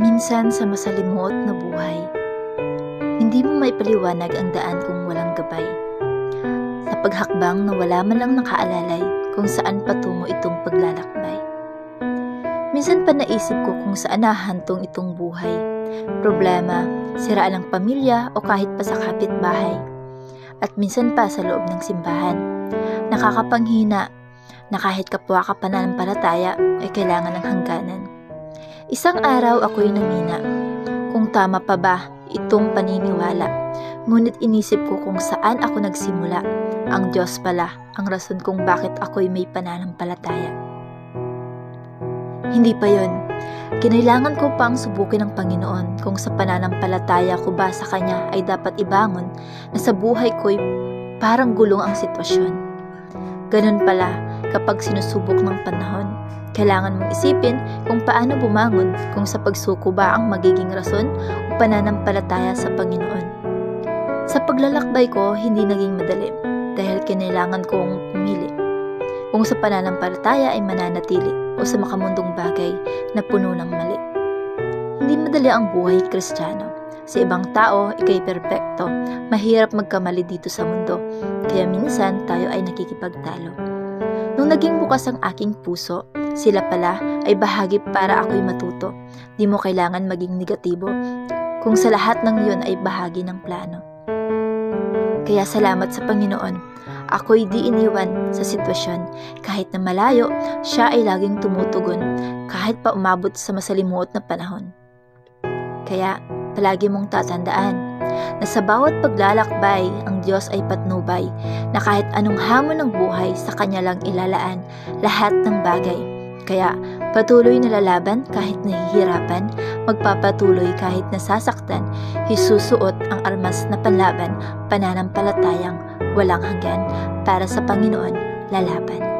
Minsan sa masalimuot na buhay, hindi mo maipaliwanag ang daan kung walang gabay. Sa paghakbang na wala man lang nakaalalay kung saan patungo itong paglalakbay. Minsan pa naisip ko kung saan nahahantong itong buhay. Problema, siraan ng pamilya o kahit pa sa kapitbahay. At minsan pa sa loob ng simbahan. Nakakapanghina na kahit kapwa ka pananampalataya ay kailangan ng hangganan. Isang araw ako'y namina kung tama pa ba itong paniniwala. Ngunit inisip ko kung saan ako nagsimula. Ang Diyos pala ang rason kung bakit ako'y may pananampalataya. Hindi pa yon. Kinailangan ko pang subukin ng Panginoon kung sa pananampalataya ko ba sa Kanya ay dapat ibangon na sa buhay ko'y parang gulong ang sitwasyon. Ganun pala kapag sinusubok ng panahon. Kailangan mong isipin kung paano bumangon kung sa pagsuko ba ang magiging rason o pananampalataya sa Panginoon. Sa paglalakbay ko, hindi naging madali dahil kinailangan kong pumili. Kung sa pananampalataya ay mananatili o sa makamundong bagay na puno ng mali. Hindi madali ang buhay Kristiyano. Sa ibang tao, ikay perpekto. Mahirap magkamali dito sa mundo. Kaya minsan tayo ay nakikipagtalo. Nung naging bukas ang aking puso, sila pala ay bahagi para ako'y matuto. Di mo kailangan maging negatibo kung sa lahat ng iyon ay bahagi ng plano. Kaya salamat sa Panginoon. Ako'y di iniwan sa sitwasyon. Kahit na malayo, siya ay laging tumutugon kahit pa umabot sa masalimuot na panahon. Kaya palagi mong tatandaan na sa bawat paglalakbay, ang Diyos ay patnubay na kahit anong hamon ng buhay sa Kanya lang ilalaan lahat ng bagay. Kaya patuloy na lalaban kahit nahihirapan, magpapatuloy kahit nasasaktan, isusuot ang armas na panlaban, pananampalatayang walang hanggan para sa Panginoon lalaban.